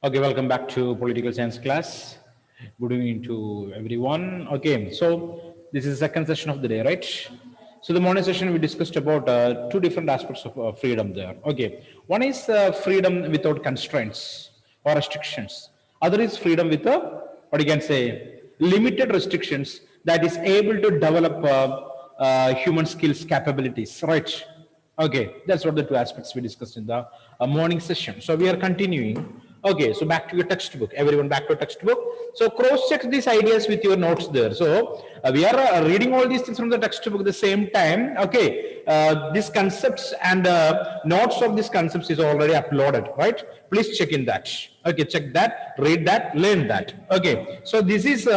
Okay, welcome back to political science class. Good evening to everyone. Okay, so this is the second session of the day, right? So the morning session we discussed about two different aspects of freedom there. Okay, one is freedom without constraints or restrictions. Other is freedom with what you can say limited restrictions that is able to develop human skills capabilities, right? Okay, that's what the two aspects we discussed in the morning session. So we are continuing. Okay, so back to your textbook. Everyone back to textbook. So cross-check these ideas with your notes there. So we are reading all these things from the textbook at the same time. Okay, these concepts and notes of these concepts is already uploaded, right? Please check in that. Okay, check that, read that, learn that. Okay, so this is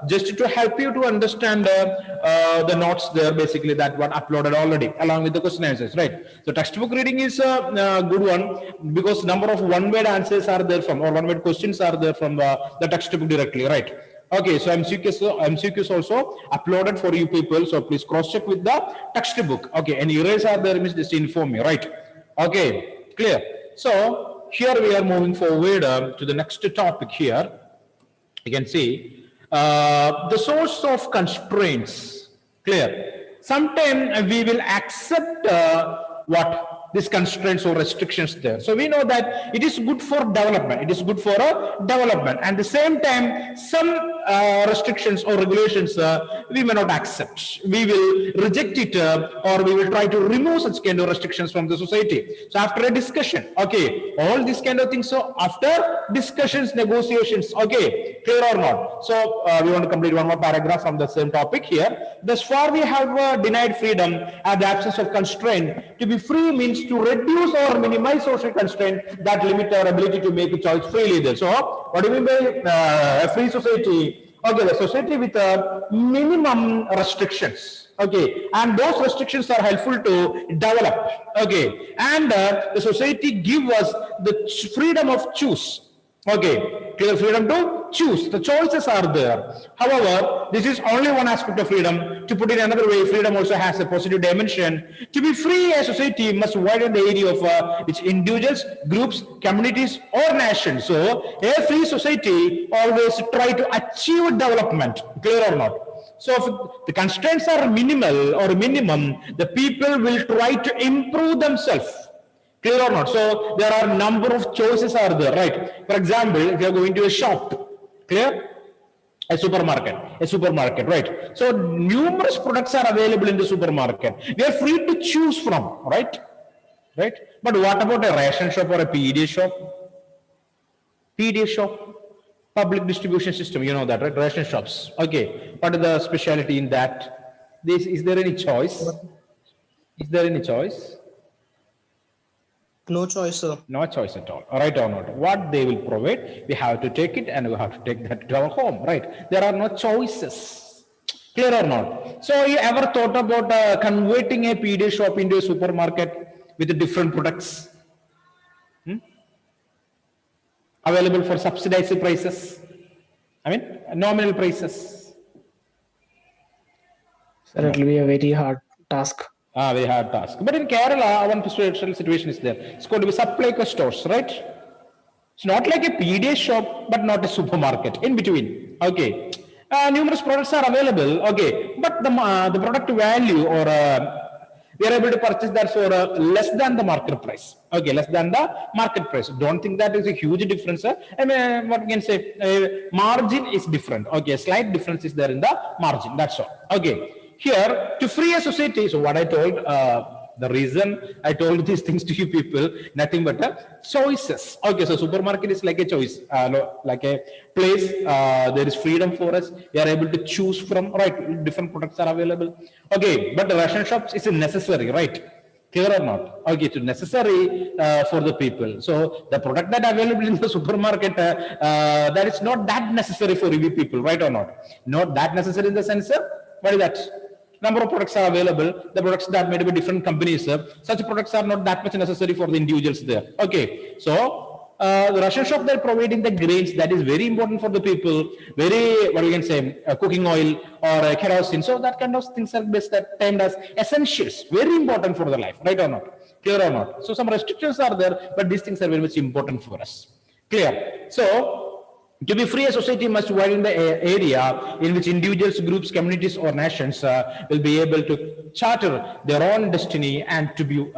just to help you to understand the notes there, basically that one uploaded already along with the question answers, right? So textbook reading is a good one because number of one-word answers are there from, or one-word questions are there from the textbook directly, right? Okay, so MCQs also uploaded for you people, so please cross-check with the textbook. Okay, any errors are there, means just inform me, right? Okay, clear. So here we are moving forward to the next topic here. You can see the source of constraints. Clear. Sometimes we will accept what these constraints or restrictions there. So we know that it is good for development. It is good for development. And at the same time, some restrictions or regulations we may not accept. We will reject it or we will try to remove such kind of restrictions from the society. So after a discussion, okay, all these kind of things. So after discussions, negotiations, okay, clear or not? So we want to complete one more paragraph from the same topic here. Thus far, we have denied freedom and the absence of constraint. To be free means to reduce or minimize social constraint that limit our ability to make a choice freely there. So what do you mean by a free society? Okay, the society with minimum restrictions. Okay, and those restrictions are helpful to develop. Okay, and the society give us the freedom of choose. Okay, clear, freedom to choose. The choices are there. However, this is only one aspect of freedom. To put it another way, freedom also has a positive dimension. To be free, a society must widen the area of its individuals, groups, communities, or nations. So, a free society always try to achieve development. Clear or not? So, if the constraints are minimal or minimum, the people will try to improve themselves. Clear or not? So there are number of choices are there, right? For example, if you are going to a shop, clear? A supermarket, right? So numerous products are available in the supermarket. We are free to choose from, right? Right? But what about a ration shop or a PDA shop? PDA shop, public distribution system, you know that, right? Ration shops. Okay. What is the specialty in that? Is there any choice? Is there any choice? No choice, sir. No choice at all, right or not? What they will provide, we have to take it and we have to take that to our home, right? There are no choices. Clear or not? So you ever thought about converting a PDA shop into a supermarket with different products? Available for subsidized prices? I mean, nominal prices. Sir, it will be a very hard task. Very hard task. But in Kerala, one special situation is there. It's going to be supply stores, right? It's not like a PDA shop, but not a supermarket. In between, okay. Numerous products are available, okay. But the product value or we are able to purchase that for less than the market price. Okay, less than the market price. Don't think that is a huge difference. I mean, what we can say, margin is different. Okay, slight difference is there in the margin. That's all. Okay. Here, to free a society, so what I told, the reason I told these things to you people, nothing but choices. Okay, so supermarket is like a choice, like a place, there is freedom for us, we are able to choose from, right, different products are available. Okay, but the ration shops is necessary, right? Clear or not? Okay, it's necessary for the people. So the product that available in the supermarket, that is not that necessary for you people, right or not? Not that necessary in the sense, what is that? Number of products are available, the products that made by different companies, such products are not that much necessary for the individuals there. Okay, so the ration shop, they're providing the grains that is very important for the people, very, what we can say, cooking oil or kerosene. So that kind of things are best termed as essentials, very important for the life, right or not? Clear or not? So some restrictions are there, but these things are very much important for us. Clear. So to be free, a society must widen the area in which individuals, groups, communities, or nations will be able to charter their own destiny and to be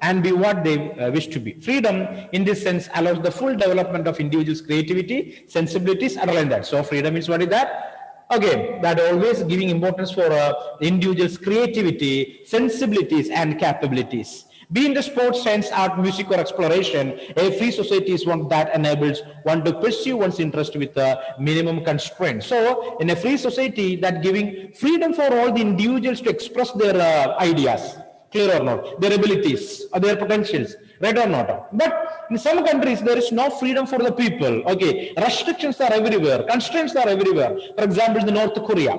and be what they wish to be. Freedom, in this sense, allows the full development of individuals' creativity, sensibilities, and all that. So, freedom is what is that? Okay, that always giving importance for the individual's creativity, sensibilities, and capabilities. Be in the sports, science, art, music, or exploration, a free society is one that enables one to pursue one's interest with a minimum constraint. So, in a free society, that giving freedom for all the individuals to express their ideas, clear or not, their abilities, or their potentials, right or not. But in some countries, there is no freedom for the people. Okay, restrictions are everywhere, constraints are everywhere. For example, the North Korea,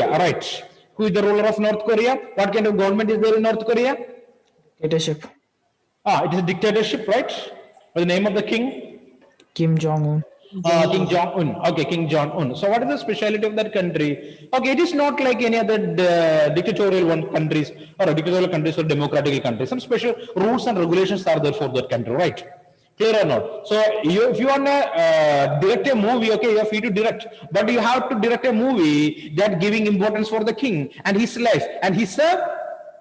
right? Who is the ruler of North Korea? What kind of government is there in North Korea? Dictatorship. It is a dictatorship, right? By the name of the king, Kim Jong-un. King Jong-un. Okay, King Jong-un. So, what is the speciality of that country? Okay, it is not like any other dictatorial countries or dictatorial countries or democratic countries. Some special rules and regulations are there for that country, right? Clear or not? So, if you want to direct a movie, okay, you are free to direct, but you have to direct a movie that giving importance for the king and his life and his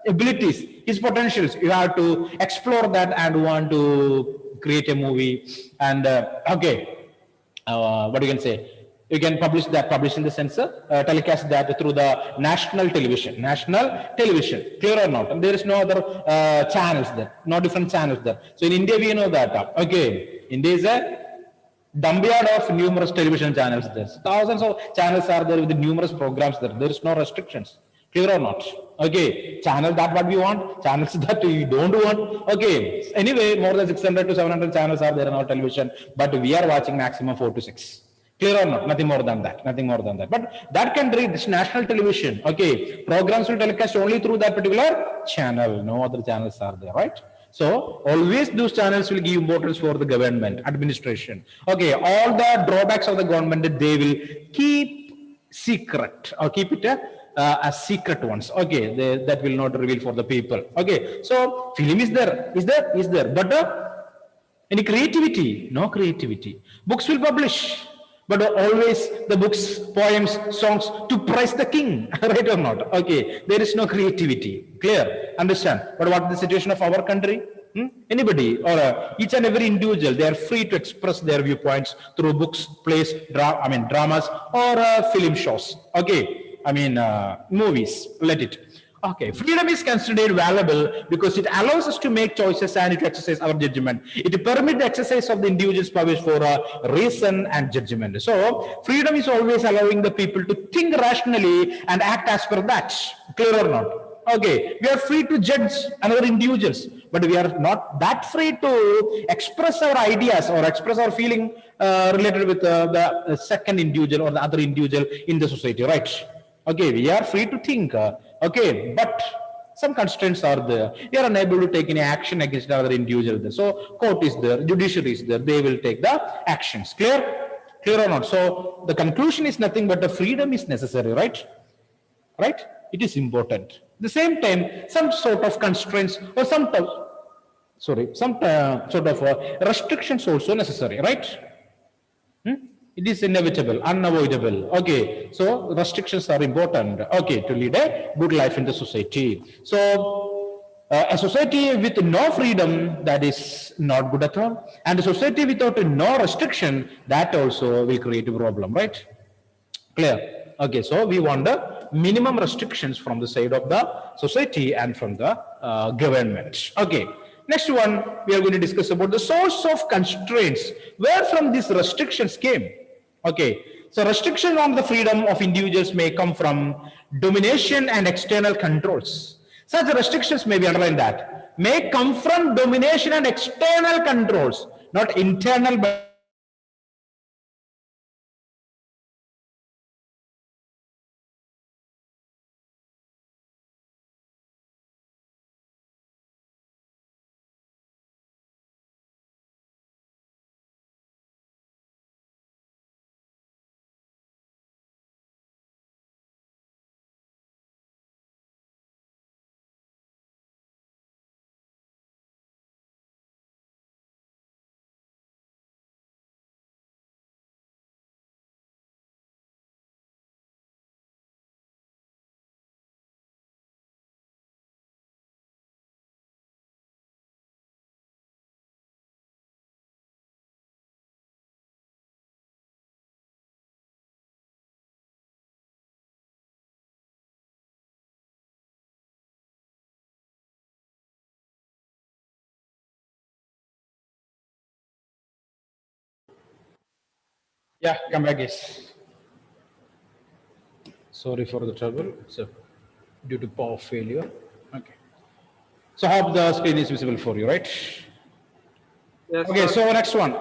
abilities, his potentials. You have to explore that and want to create a movie. And what you can say? You can publish in the censor, telecast that through the national television. Clear or not? And there is no other channels there, no different channels there. So in India, we know that. Okay, India is a dumbyard of numerous television channels there. Thousands of channels are there with numerous programs there. There is no restrictions. Clear or not? Okay, channel that what we want, channels that we don't want. Okay, anyway, more than 600 to 700 channels are there on our television, but we are watching maximum 4 to 6. Clear or not? Nothing more than that. Nothing more than that. But that can read this national television. Okay, programs will telecast only through that particular channel. No other channels are there, right? So always those channels will give importance for the government, administration. Okay, all the drawbacks of the government they will keep secret or keep it as secret ones. Okay, that will not reveal for the people. Okay, so film is there, but any creativity? No creativity. Books will publish, but always the books, poems, songs to praise the king, right or not? Okay, there is no creativity. Clear? Understand? But what is the situation of our country? Anybody or each and every individual, they are free to express their viewpoints through books, plays, dramas, or film shows. Okay, movies. Let it. Okay, freedom is considered valuable because it allows us to make choices and to exercise our judgment. It permits the exercise of the individual's powers for reason and judgment. So, freedom is always allowing the people to think rationally and act as per that. Clear or not? Okay, we are free to judge another individuals, but we are not that free to express our ideas or express our feeling related with the second individual or the other individual in the society, right? Okay, we are free to think. Okay, but some constraints are there. We are unable to take any action against another individual there. So court is there, judiciary is there. They will take the actions. Clear? Clear or not? So the conclusion is nothing but the freedom is necessary, right? Right? It is important. At the same time, some sort of constraints or some sort of restrictions also necessary, right? It is inevitable, unavoidable. Okay, so restrictions are important. Okay, to lead a good life in the society. So, a society with no freedom, that is not good at all, and a society without no restriction, that also will create a problem, right? Clear? Okay, so we want the minimum restrictions from the side of the society and from the government. Okay, next one we are going to discuss about the source of constraints. Where from these restrictions came? Okay, so restriction on the freedom of individuals may come from domination and external controls. Such restrictions may be underlined that may come from domination and external controls, not internal but Yeah, come back, guys. Sorry for the trouble. It's due to power failure. Okay. So I hope the screen is visible for you, right? Yes, Okay, sir. so next one.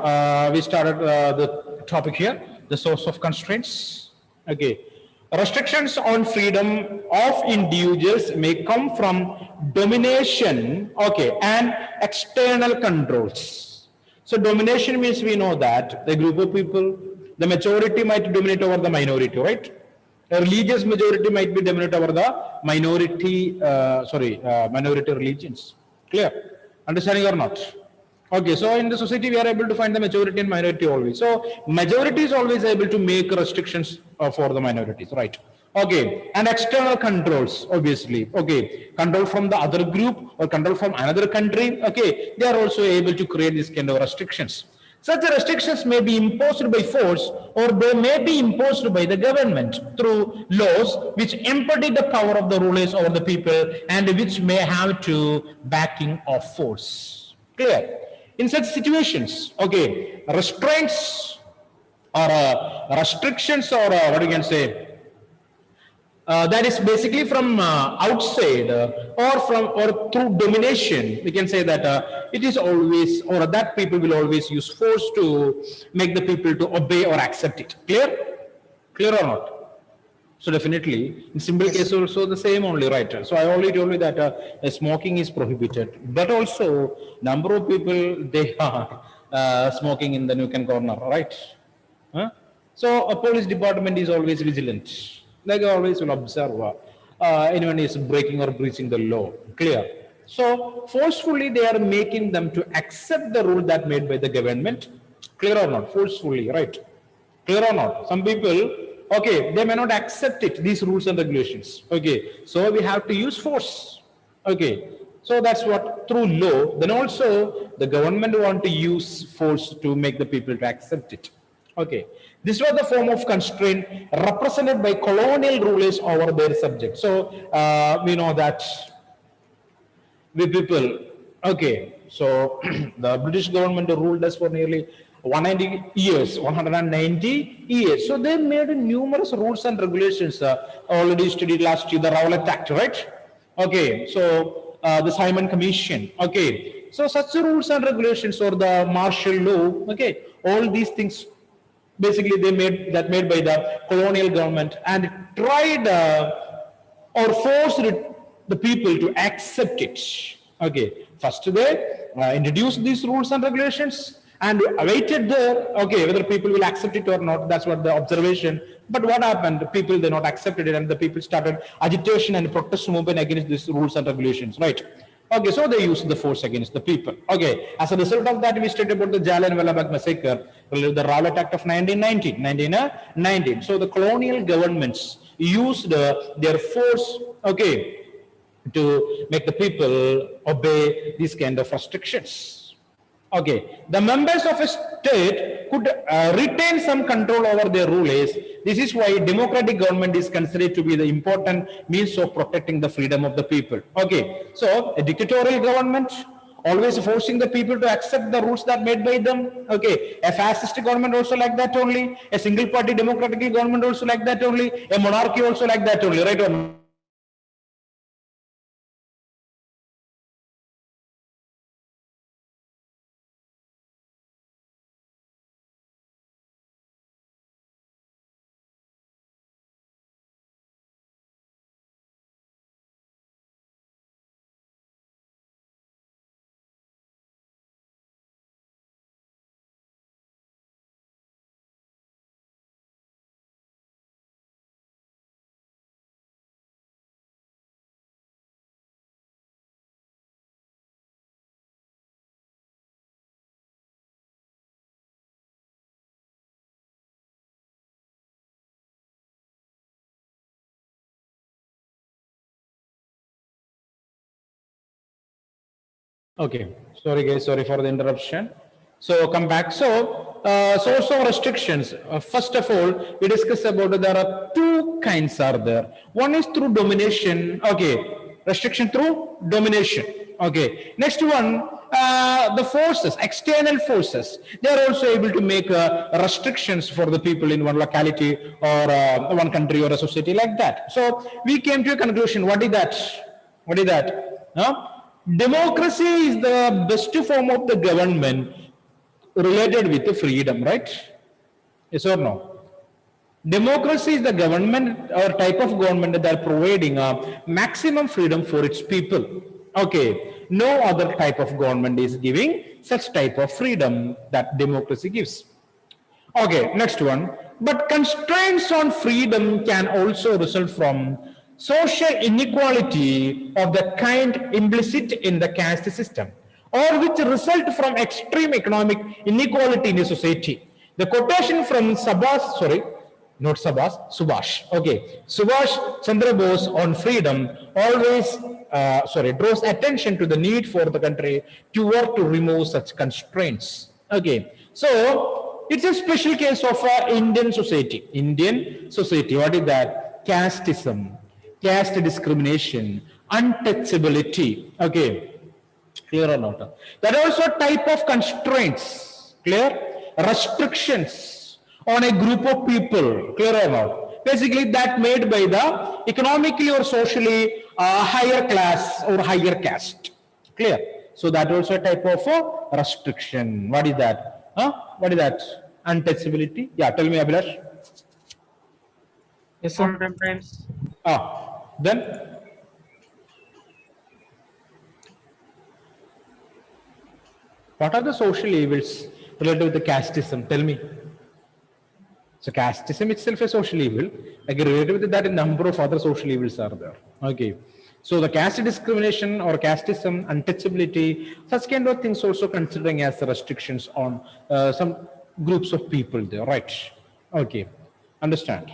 We started the topic here, the source of constraints. Okay. Restrictions on freedom of individuals may come from domination, okay, and external controls. So domination means we know that the group of people, the majority might dominate over the minority, right? A religious majority might be dominant over the minority, minority religions. Clear? Understanding or not? Okay, so in the society we are able to find the majority and minority always. So majority is always able to make restrictions for the minorities, right? Okay, and external controls, obviously. Okay, control from the other group or control from another country. Okay, they are also able to create these kind of restrictions. Such restrictions may be imposed by force or they may be imposed by the government through laws which embody the power of the rulers over the people and which may have to backing of force. Clear? In such situations, okay, restraints or restrictions or what you can say, that is basically from outside or through domination. We can say that it is always or that people will always use force to make the people to obey or accept it. Clear or not? So definitely in simple case also the same only, right? So I already told you that smoking is prohibited, but also number of people they are smoking in the nook and corner, right? Huh? So a police department is always vigilant. Like always will observe anyone is breaking or breaching the law. Clear. So forcefully they are making them to accept the rule that made by the government. Clear or not? Forcefully, right? Clear or not? Some people, okay, they may not accept it, these rules and regulations. Okay, so we have to use force. Okay, so that's what through law. Then also the government want to use force to make the people to accept it. Okay, this was the form of constraint represented by colonial rulers over their subjects. So we know that we people, okay, so the British government ruled us for nearly 190 years, 190 years. So they made numerous rules and regulations. Already studied last year the Rowlett Act, right? Okay, so the Simon Commission. Okay, so such rules and regulations or the martial law. Okay, all these things basically they made by the colonial government and tried or forced the people to accept it. Okay, first they introduced these rules and regulations and awaited there, okay, whether people will accept it or not. That's what the observation. But what happened? The people they not accepted it, and the people started agitation and protest movement against these rules and regulations, right? Okay, so they used the force against the people. Okay, as a result of that, we studied about the Jallianwala Bagh massacre, the Rowlett Act of 1919. So the colonial governments used their force, okay, to make the people obey these kind of restrictions. Okay, the members of a state could retain some control over their rulers. This is why democratic government is considered to be the important means of protecting the freedom of the people. Okay, so a dictatorial government always forcing the people to accept the rules that made by them. Okay, a fascist government also like that only. A single party democratic government also like that only. A monarchy also like that only, right? Or not? Okay, sorry guys, sorry for the interruption. So come back. So source of restrictions. First of all, we discussed about there are two kinds are there. One is through domination. Okay, restriction through domination. Okay. Next one, the forces, external forces, they are also able to make restrictions for the people in one locality or one country or a society like that. So we came to a conclusion. What is that? What is that? Democracy is the best form of the government related with the freedom, right? Yes or no? Democracy is the government or type of government that are providing maximum freedom for its people. Okay, no other type of government is giving such type of freedom that democracy gives. Okay, next one. But constraints on freedom can also result from social inequality of the kind implicit in the caste system, or which result from extreme economic inequality in a society. The quotation from Subhash. Okay, Subhash Chandra Bose on freedom always, draws attention to the need for the country to work to remove such constraints. Okay, so it's a special case of Indian society. Indian society, what is that? Casteism, caste discrimination, untouchability. Okay, clear or not? That also a type of constraints, clear? Restrictions on a group of people, clear or not? Basically that made by the economically or socially higher class or higher caste, clear? So that also a type of restriction. What is that? What is that? Untouchability. Yeah, tell me, Abhilash. Yes, sir. Non-compliance. Then what are the social evils related with the casteism? Tell me. So casteism itself is social evil. Like related with that, a number of other social evils are there. Okay. So the caste discrimination or casteism, untouchability, such kind of things also considering as restrictions on some groups of people there, right? Okay. Understand.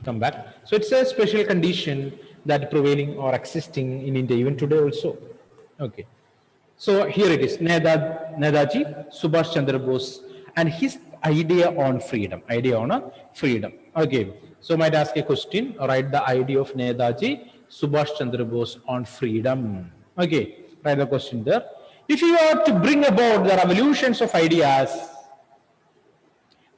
Come back. So it's a special condition that prevailing or existing in India even today also. Okay. So here it is, Netaji Subhash Chandra Bose and his idea on freedom. Okay. So might ask a question, write the idea of Netaji Subhash Chandra Bose on freedom. Okay, write the question there. If you are to bring about the revolutions of ideas,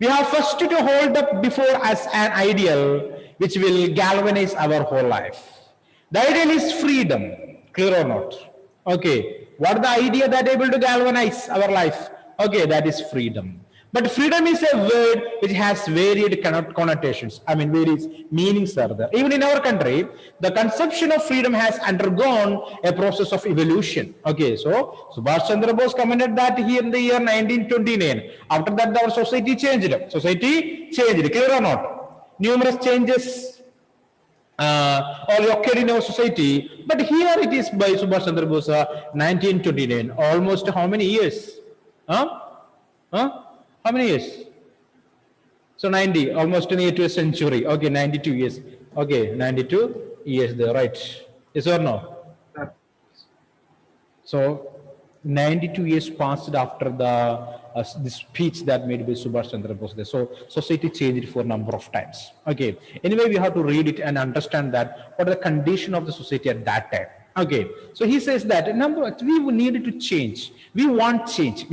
we have first to hold up before us an ideal which will galvanize our whole life. The ideal is freedom, clear or not? Okay, what the idea that able to galvanize our life? Okay, that is freedom. But freedom is a word which has varied connotations. I mean, various meanings are there. Even in our country, the conception of freedom has undergone a process of evolution. Okay, so Subhash Chandra Bose commented that here in the year 1929. After that, our society changed. Clear or not? Numerous changes all occurred in our society. But here it is by Subhash Chandra Bose, 1929. Almost how many years? How many years? So 90, almost near to a century. Okay, 92 years. Okay, 92 years there, right? Yes or no? So 92 years passed after the speech that made by Subhash Chandra Bose. So society changed for a number of times. Okay. Anyway, we have to read it and understand that what are the condition of the society at that time. Okay. So he says that we needed to change. We want change.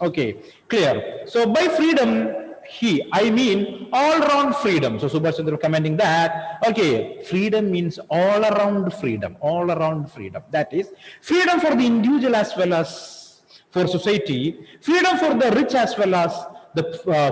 Okay. Clear. So by freedom, I mean all around freedom. So Subhash Chandra commenting that, okay, freedom means all around freedom. That is freedom for the individual as well as for society, freedom for the rich as well as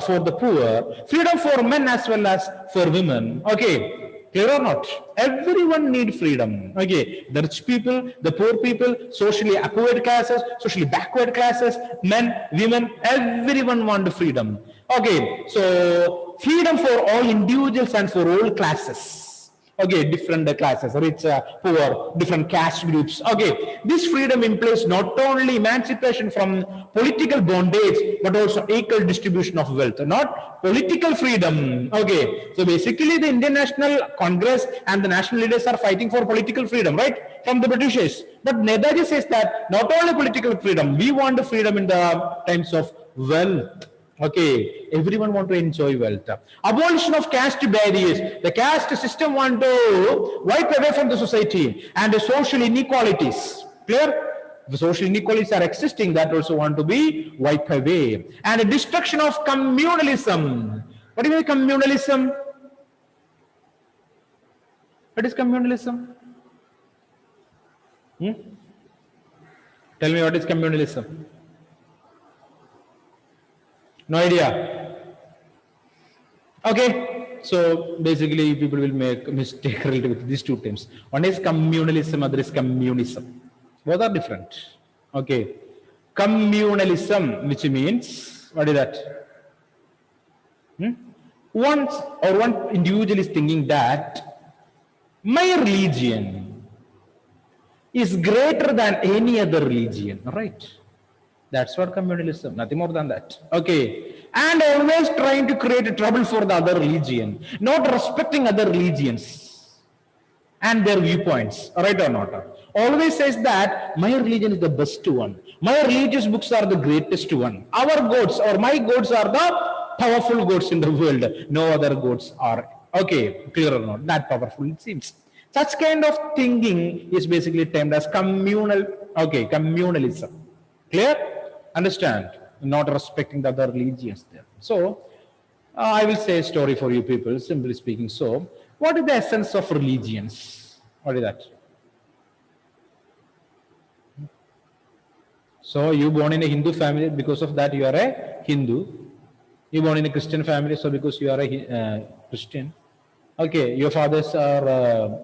for the poor, freedom for men as well as for women. Okay. Clear or not? Everyone need freedom. Okay, the rich people, the poor people, socially upward classes, socially backward classes, men, women, everyone want freedom. Okay, so freedom for all individuals and for all classes. Okay, different classes, rich, poor, different caste groups. Okay, this freedom implies not only emancipation from political bondage, but also equal distribution of wealth. Not political freedom. Okay, so basically the Indian National Congress and the national leaders are fighting for political freedom, right? From the Britishers. But Netaji says that not only political freedom, we want the freedom in the times of wealth. Okay, everyone want to enjoy wealth. Abolition of caste barriers. The caste system want to wipe away from the society and the social inequalities. Clear? The social inequalities are existing that also want to be wiped away. And the destruction of communalism. What do you mean communalism? What is communalism? Tell me what is communalism? No idea. Okay, so basically people will make a mistake related with these two terms. One is communalism, other is communism. Both are different. Okay, communalism, which means, what is that? One individual is thinking that my religion is greater than any other religion, right? That's what communalism, nothing more than that. Okay. And always trying to create trouble for the other religion, not respecting other religions and their viewpoints, right or not? Always says that my religion is the best one. My religious books are the greatest one. Our gods or my gods are the powerful gods in the world. No other gods are. Okay, clear or not? That powerful it seems. Such kind of thinking is basically termed as communalism. Clear? Understand? Not respecting the other religions there. So, I will say a story for you people, simply speaking. So, what is the essence of religions? What is that? So, you born in a Hindu family, because of that you are a Hindu. You born in a Christian family, so because you are a Christian. Okay, your fathers are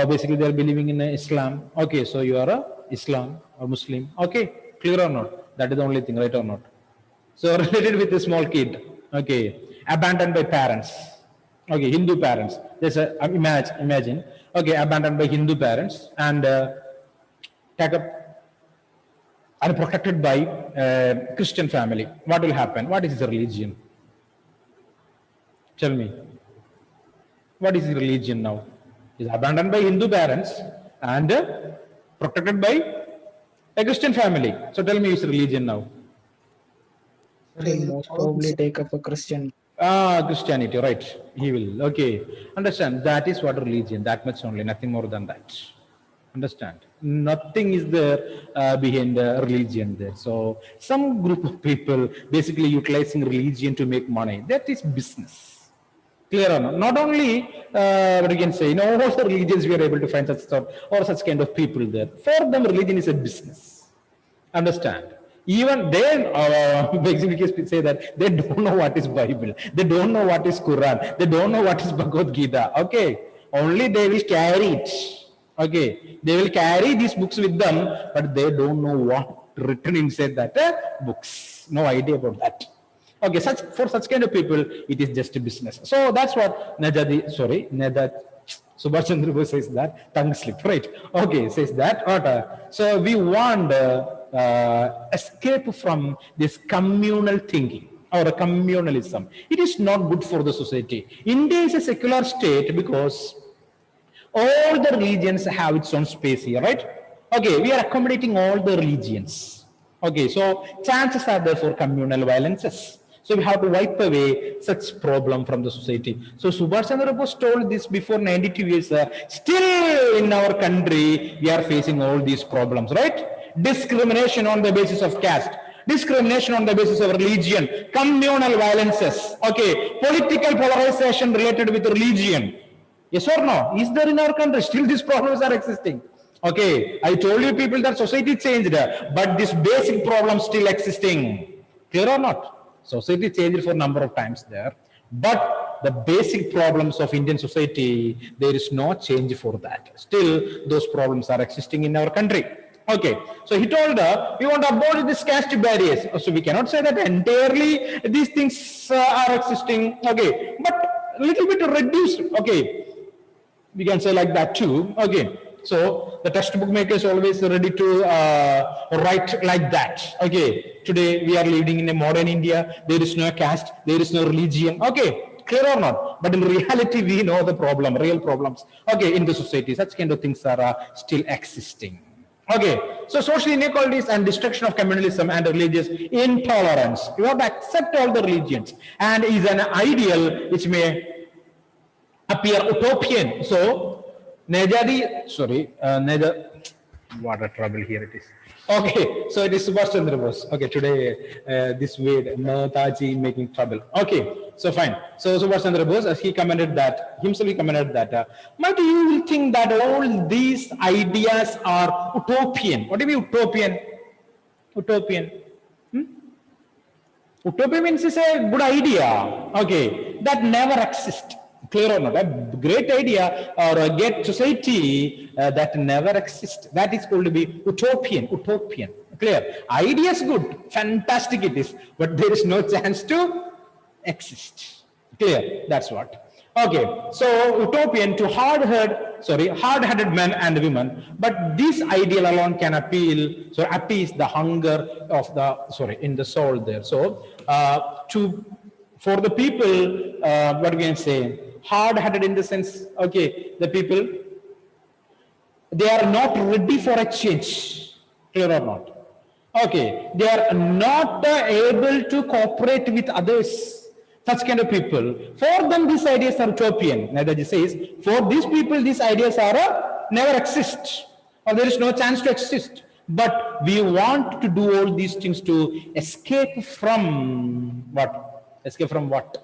basically they are believing in Islam. Okay, so you are a Islam or Muslim. Okay, clear or not? That is the only thing, right or not? So related with a small kid, okay, abandoned by parents, okay, Hindu parents. Just imagine, okay, abandoned by Hindu parents and take up and protected by Christian family. What will happen? What is the religion? Tell me. What is the religion now? Is abandoned by Hindu parents and protected by a Christian family. So tell me, is religion now? He most probably take up a Christian. Christianity, right? He will. Okay, understand. That is what religion. That much only, nothing more than that. Understand? Nothing is there behind the religion there. So some group of people basically utilizing religion to make money. That is business. Clear or not? Not only what you can say, in all the religions we are able to find such sort or such kind of people there. For them, religion is a business. Understand? Even they basically say that they don't know what is Bible, they don't know what is Quran, they don't know what is Bhagavad Gita. Okay, only they will carry it. Okay, they will carry these books with them, but they don't know what written inside that books. No idea about that. Okay, for such kind of people, it is just a business. So that's what Subhash Chandra Bose says that, tongue slip, right? Okay, says that. So we want escape from this communal thinking or communalism. It is not good for the society. India is a secular state because all the religions have its own space here, right? Okay, we are accommodating all the religions. Okay, so chances are there for communal violences. So we have to wipe away such problem from the society. So Subhash Chandra Bose told this before 92 years. Still in our country, we are facing all these problems, right? Discrimination on the basis of caste, discrimination on the basis of religion, communal violences, okay, political polarization related with religion. Yes or no? Is there in our country? Still these problems are existing. Okay, I told you people that society changed, but this basic problem still existing. Clear or not? Society changed for a number of times there, but the basic problems of Indian society, there is no change for that. Still, those problems are existing in our country. Okay, so he told her, we want to abolish these caste barriers. So we cannot say that entirely these things are existing. Okay, but a little bit reduced. Okay, we can say like that too. Okay, so the textbook maker is always ready to write like that. Okay, today we are living in a modern India. There is no caste, there is no religion. Okay, clear or not? But in reality, we know the problem, real problems. Okay, in the society, such kind of things are still existing. Okay, so social inequalities and destruction of communalism and religious intolerance. You have to accept all the religions and is an ideal which may appear utopian. So, what a trouble here it is. Okay, so it is Subhash Chandra Bose. Okay, today this word Netaji making trouble. Okay, so fine. So Subhash Chandra Bose, as he commented that himself, he commented that, might you will think that all these ideas are utopian. What do you mean utopian? Utopian. Utopia means it's a good idea, okay, that never exists. Clear or not? A great idea or a great society that never exists. That is called to be utopian. Utopian. Clear? Idea is good, fantastic it is, but there is no chance to exist. Clear? That's what. Okay, so utopian to hard-headed men and women, but this ideal alone can appease the hunger of in the soul there. So, for the people, what we can say, hard-headed in the sense, okay, the people, they are not ready for a change, clear or not? Okay, they are not able to cooperate with others. Such kind of people, for them these ideas are utopian. Netaji says, for these people these ideas are never exist, or there is no chance to exist. But we want to do all these things to escape from what? Escape from what?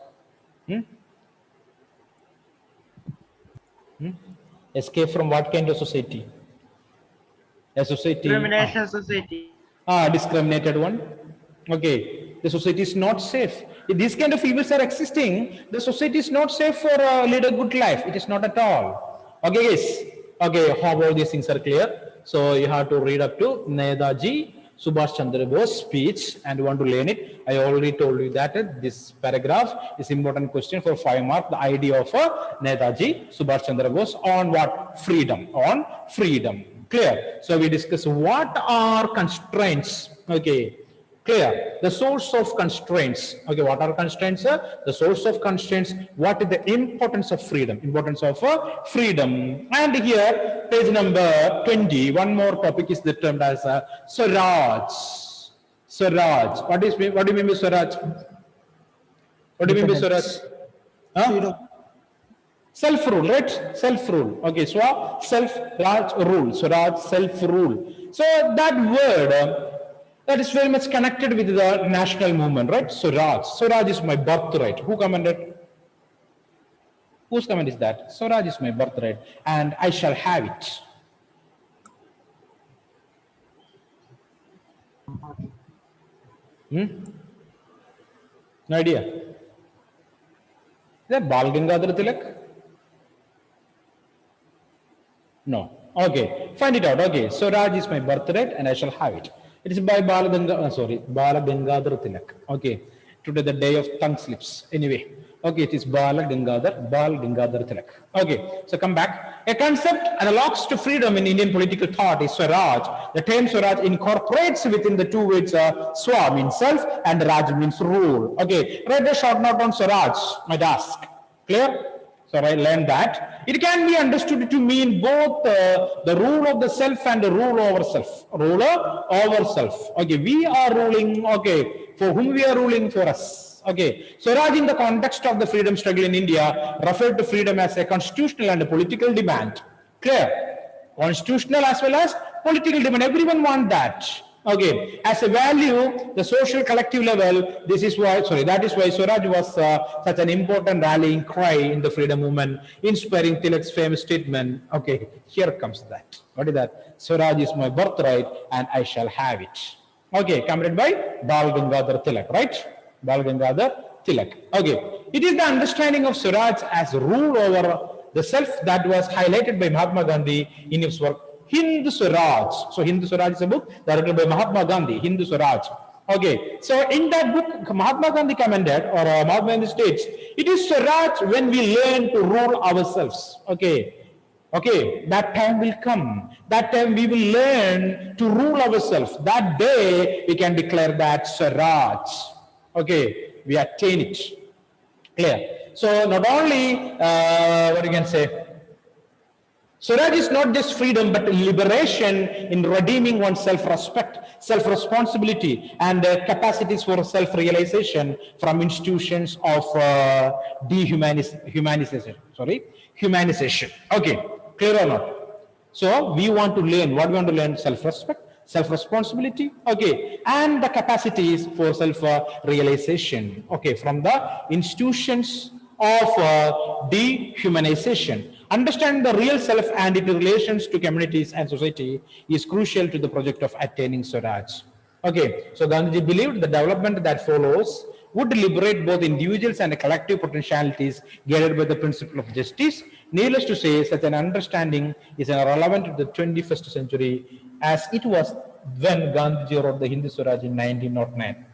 Escape from what kind of society? A society. Discrimination society. Discriminated one. Okay, the society is not safe. If these kind of evils are existing, the society is not safe for lead a good life. It is not at all. Okay, yes. Okay, how all these things are clear? So you have to read up to Netaji Subhash Chandra Bose speech and you want to learn it. I already told you that this paragraph is important question for 5 marks. The idea of Netaji Subhash Chandra Bose on what? Freedom. On freedom. Clear? So we discuss what are constraints. Okay. Clear? The source of constraints. Okay, what are constraints? The source of constraints. What is the importance of freedom? Importance of freedom. And here, page number 20, one more topic is termed as Swaraj. Swaraj. What do you mean by Swaraj? What do you mean by Swaraj? Huh? Self-rule, right? Self-rule. Okay, so self-raj rule. Swaraj, self-rule. So that word, that is very much connected with the national movement, right? Swaraj. Swaraj is my birthright. Who commanded? Whose command is that? Swaraj is my birthright, and I shall have it. No idea. Is that Bal Gangadhar Tilak? No. Okay, find it out. Okay, Swaraj is my birthright, and I shall have it. It is by Bal Gangadhar Tilak. Okay, today the day of tongue slips. Anyway, okay, it is Bal Gangadhar Tilak. Okay, so come back. A concept analogs to freedom in Indian political thought is Swaraj. The term Swaraj incorporates within the two words Swa means self and Raj means rule. Okay, write a short note on Swaraj, might ask. Clear? So I learned that. It can be understood to mean both the rule of the self and the rule over self. Ruler over self. Okay, we are ruling, okay, for whom we are ruling? For us. Okay, Swaraj in the context of the freedom struggle in India referred to freedom as a constitutional and a political demand. Clear? Constitutional as well as political demand. Everyone wants that. Okay, as a value, the social collective level, that is why Swaraj was such an important rallying cry in the freedom movement, inspiring Tilak's famous statement. Okay, here comes that. What is that? Swaraj is my birthright and I shall have it. Okay, commented by Bal Gangadhar Tilak, right? Bal Gangadhar Tilak. Okay, it is the understanding of Swaraj as rule over the self that was highlighted by Mahatma Gandhi in his work Hindu Swaraj. So Hindu Swaraj is a book directed by Mahatma Gandhi, Hindu Swaraj. Okay, so in that book, Mahatma Gandhi commented, or Mahatma Gandhi states, it is Swaraj when we learn to rule ourselves. Okay, that time will come. That time we will learn to rule ourselves. That day we can declare that Swaraj. Okay, we attain it. Clear? So not only, what you can say, Swaraj is not just freedom, but liberation in redeeming one's self-respect, self-responsibility, and capacities for self-realization from institutions of dehumanization. Humanization. Okay, clear or not? So we want to learn. What we want to learn? Self-respect, self-responsibility. Okay, and the capacities for self-realization. Okay, from the institutions of dehumanization. Understanding the real self and its relations to communities and society is crucial to the project of attaining Swaraj. Okay, so Gandhiji believed the development that follows would liberate both individuals and collective potentialities guided by the principle of justice. Needless to say, such an understanding is relevant to the 21st century as it was when Gandhiji wrote the Hindu Swaraj in 1909.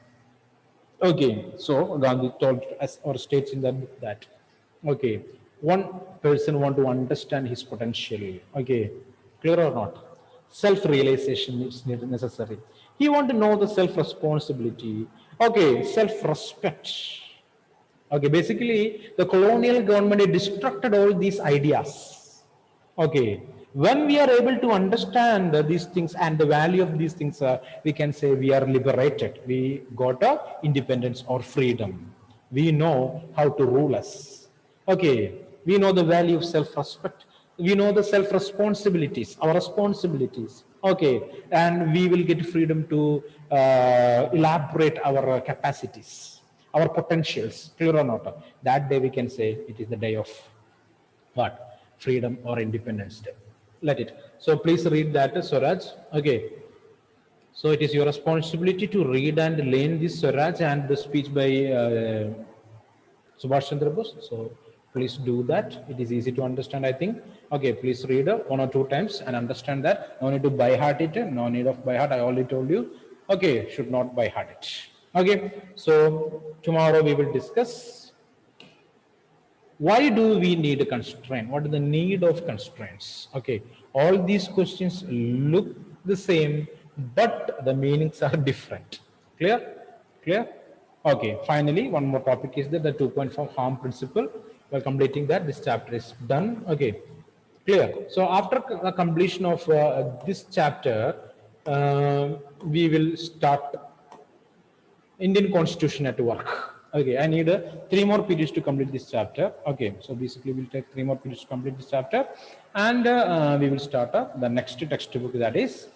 Okay, so Gandhi told us or states in that book that, okay, one person want to understand his potential. Okay, clear or not? Self-realization is necessary. He want to know the self-responsibility. Okay, self-respect. Okay, basically the colonial government destructed all these ideas. Okay, when we are able to understand these things and the value of these things, we can say we are liberated. We got independence or freedom. We know how to rule us. Okay, we know the value of self-respect. We know the self-responsibilities, our responsibilities. Okay, and we will get freedom to elaborate our capacities, our potentials, clear or not. That day we can say it is the day of what? Freedom or Independence Day. Let it. So please read that, Swaraj. Okay. So it is your responsibility to read and learn this Swaraj and the speech by Subhash Chandra Bose. So please do that. It is easy to understand, I think. Okay, please read one or two times and understand that. No need to by heart it. No need of by heart. I already told you. Okay, should not by heart it. Okay, so tomorrow we will discuss why do we need a constraint? What is the need of constraints? Okay, all these questions look the same, but the meanings are different. Clear? Clear? Okay, finally, one more topic is that the 2.4 harm principle. While completing that, this chapter is done. Okay, clear. So after the completion of this chapter, we will start Indian Constitution at work. Okay, I need 3 more periods to complete this chapter. Okay, so basically we'll take 3 more periods to complete this chapter, and we will start the next textbook, that is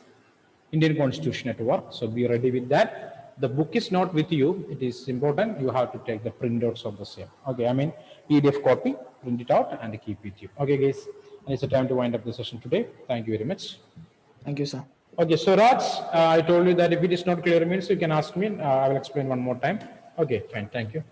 Indian Constitution at work. So be ready with that. The book is not with you. It is important. You have to take the printouts of the same. Okay, I mean PDF copy, print it out and keep with you. Okay, guys, it's a time to wind up the session today. Thank you very much. Thank you, sir. Okay, so Raj, I told you that if it is not clear means you can ask me. I will explain one more time. Okay, fine. Thank you.